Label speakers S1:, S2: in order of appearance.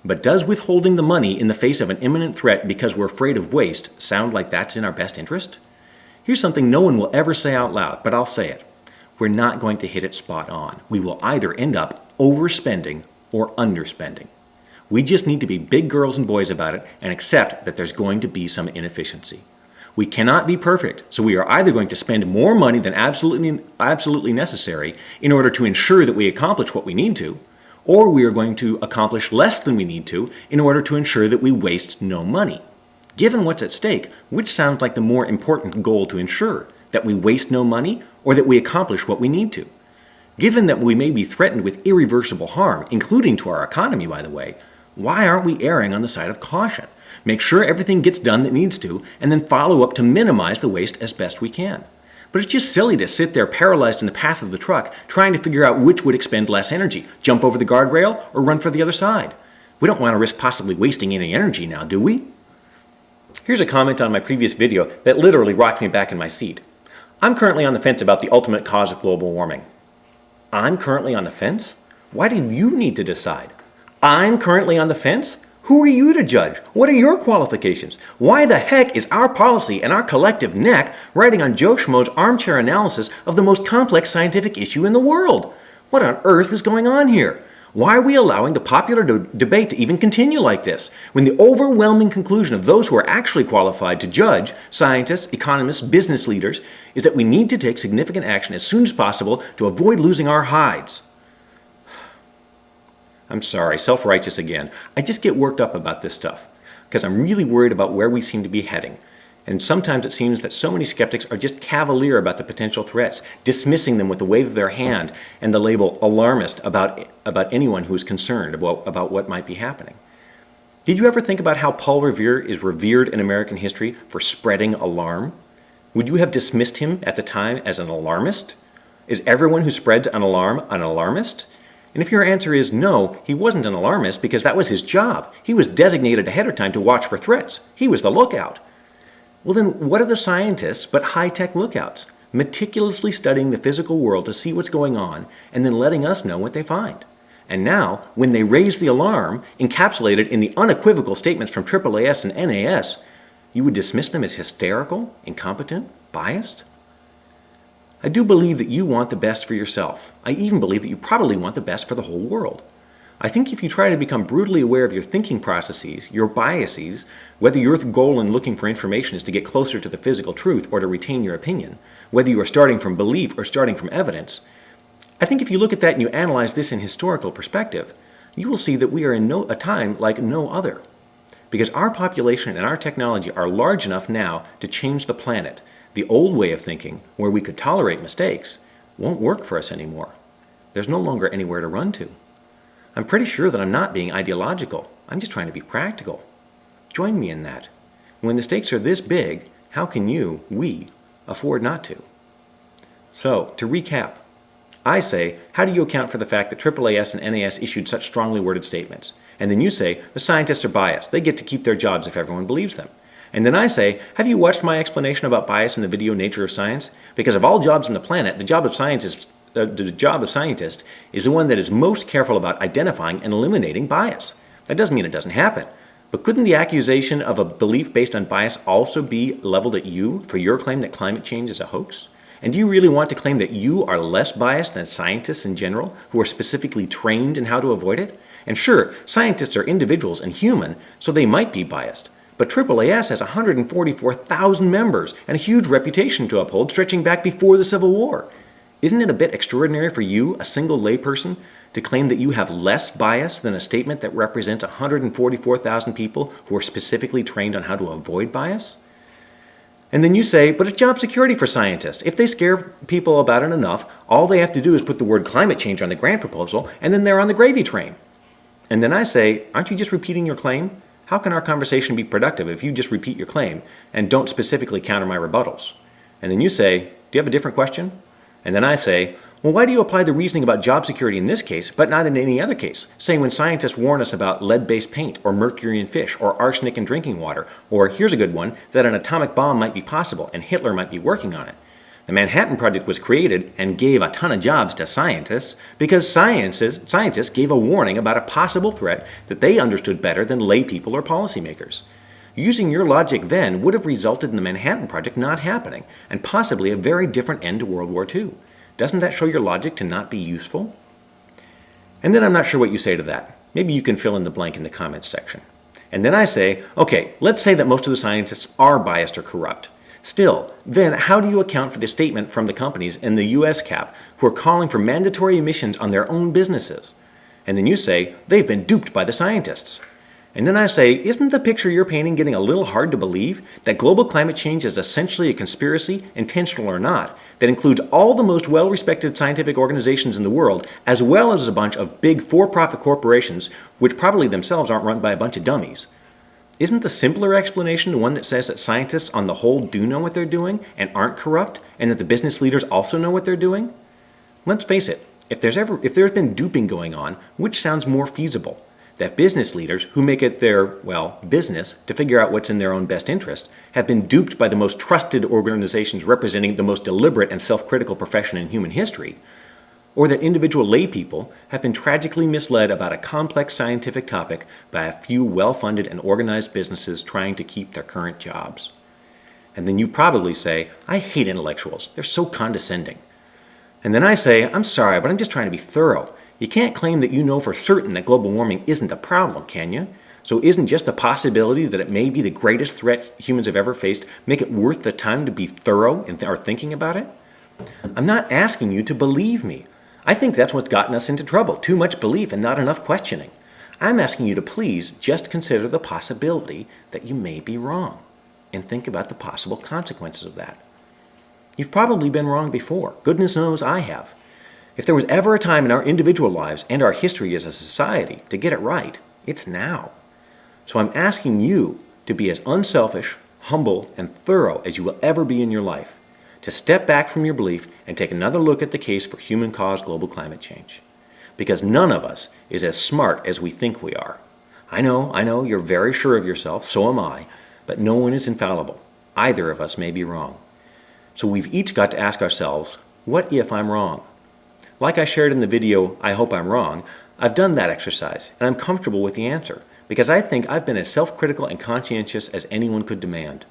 S1: But does withholding the money in the face of an imminent threat because we're afraid of waste sound like that's in our best interest? Here's something no one will ever say out loud, but I'll say it. We're not going to hit it spot on. We will either end up overspending or underspending. We just need to be big girls and boys about it and accept that there's going to be some inefficiency. We cannot be perfect, so we are either going to spend more money than absolutely necessary in order to ensure that we accomplish what we need to, or we are going to accomplish less than we need to in order to ensure that we waste no money. Given what's at stake, which sounds like the more important goal to ensure? That we waste no money or that we accomplish what we need to? Given that we may be threatened with irreversible harm, including to our economy, by the way, why aren't we erring on the side of caution? Make sure everything gets done that needs to, and then follow up to minimize the waste as best we can. But it's just silly to sit there paralyzed in the path of the truck, trying to figure out which would expend less energy, jump over the guardrail or run for the other side. We don't want to risk possibly wasting any energy now, do we? Here's a comment on my previous video that literally rocked me back in my seat. I'm currently on the fence about the ultimate cause of global warming. I'm currently on the fence? Why do you need to decide? I'm currently on the fence? Who are you to judge? What are your qualifications? Why the heck is our policy and our collective neck riding on Joe Schmo's armchair analysis of the most complex scientific issue in the world? What on earth is going on here? Why are we allowing the popular debate to even continue like this, when the overwhelming conclusion of those who are actually qualified to judge, scientists, economists, business leaders, is that we need to take significant action as soon as possible to avoid losing our hides? I'm sorry, self-righteous again. I just get worked up about this stuff because I'm really worried about where we seem to be heading. And sometimes it seems that so many skeptics are just cavalier about the potential threats, dismissing them with the wave of their hand and the label alarmist about anyone who is concerned about what might be happening. Did you ever think about how Paul Revere is revered in American history for spreading alarm? Would you have dismissed him at the time as an alarmist? Is everyone who spreads an alarm an alarmist? And if your answer is no, he wasn't an alarmist because that was his job. He was designated ahead of time to watch for threats. He was the lookout. Well then, what are the scientists but high-tech lookouts, meticulously studying the physical world to see what's going on and then letting us know what they find? And now, when they raise the alarm, encapsulated in the unequivocal statements from AAAS and NAS, you would dismiss them as hysterical, incompetent, biased? I do believe that you want the best for yourself. I even believe that you probably want the best for the whole world. I think if you try to become brutally aware of your thinking processes, your biases, whether your goal in looking for information is to get closer to the physical truth or to retain your opinion, whether you are starting from belief or starting from evidence, I think if you look at that and you analyze this in historical perspective, you will see that we are in a time like no other. Because our population and our technology are large enough now to change the planet. The old way of thinking, where we could tolerate mistakes, won't work for us anymore. There's no longer anywhere to run to. I'm pretty sure that I'm not being ideological. I'm just trying to be practical. Join me in that. When the stakes are this big, how can we, afford not to? So, to recap, I say, how do you account for the fact that AAAS and NAS issued such strongly worded statements? And then you say, the scientists are biased. They get to keep their jobs if everyone believes them. And then I say, have you watched my explanation about bias in the video Nature of Science? Because of all jobs on the planet, the job of scientist is the one that is most careful about identifying and eliminating bias. That doesn't mean it doesn't happen. But couldn't the accusation of a belief based on bias also be leveled at you for your claim that climate change is a hoax? And do you really want to claim that you are less biased than scientists in general, who are specifically trained in how to avoid it? And sure, scientists are individuals and human, so they might be biased. But AAAS has 144,000 members and a huge reputation to uphold stretching back before the Civil War. Isn't it a bit extraordinary for you, a single layperson, to claim that you have less bias than a statement that represents 144,000 people who are specifically trained on how to avoid bias? And then you say, but it's job security for scientists. If they scare people about it enough, all they have to do is put the word climate change on the grant proposal, and then they're on the gravy train. And then I say, aren't you just repeating your claim? How can our conversation be productive if you just repeat your claim and don't specifically counter my rebuttals? And then you say, do you have a different question? And then I say, well, why do you apply the reasoning about job security in this case, but not in any other case? Saying when scientists warn us about lead-based paint, or mercury in fish, or arsenic in drinking water, or, here's a good one, that an atomic bomb might be possible and Hitler might be working on it. The Manhattan Project was created and gave a ton of jobs to scientists because scientists gave a warning about a possible threat that they understood better than lay people or policymakers. Using your logic then would have resulted in the Manhattan Project not happening and possibly a very different end to World War II. Doesn't that show your logic to not be useful? And then I'm not sure what you say to that. Maybe you can fill in the blank in the comments section. And then I say, okay, let's say that most of the scientists are biased or corrupt. Still, then how do you account for the statement from the companies in the US cap who are calling for mandatory emissions on their own businesses? And then you say, they've been duped by the scientists. And then I say, isn't the picture you're painting getting a little hard to believe? That global climate change is essentially a conspiracy, intentional or not, that includes all the most well-respected scientific organizations in the world, as well as a bunch of big for-profit corporations, which probably themselves aren't run by a bunch of dummies. Isn't the simpler explanation the one that says that scientists on the whole do know what they're doing and aren't corrupt, and that the business leaders also know what they're doing? Let's face it, if there's been duping going on, which sounds more feasible? That business leaders, who make it their, business to figure out what's in their own best interest, have been duped by the most trusted organizations representing the most deliberate and self-critical profession in human history, or that individual lay people have been tragically misled about a complex scientific topic by a few well-funded and organized businesses trying to keep their current jobs. And then you probably say, I hate intellectuals, they're so condescending. And then I say, I'm sorry, but I'm just trying to be thorough. You can't claim that you know for certain that global warming isn't a problem, can you? So isn't just the possibility that it may be the greatest threat humans have ever faced make it worth the time to be thorough in our thinking about it? I'm not asking you to believe me. I think that's what's gotten us into trouble, too much belief and not enough questioning. I'm asking you to please just consider the possibility that you may be wrong and think about the possible consequences of that. You've probably been wrong before. Goodness knows I have. If there was ever a time in our individual lives and our history as a society to get it right, it's now. So I'm asking you to be as unselfish, humble, and thorough as you will ever be in your life, to step back from your belief and take another look at the case for human-caused global climate change. Because none of us is as smart as we think we are. I know, you're very sure of yourself, so am I, but no one is infallible. Either of us may be wrong. So we've each got to ask ourselves, what if I'm wrong? Like I shared in the video, I Hope I'm Wrong, I've done that exercise, and I'm comfortable with the answer, because I think I've been as self-critical and conscientious as anyone could demand.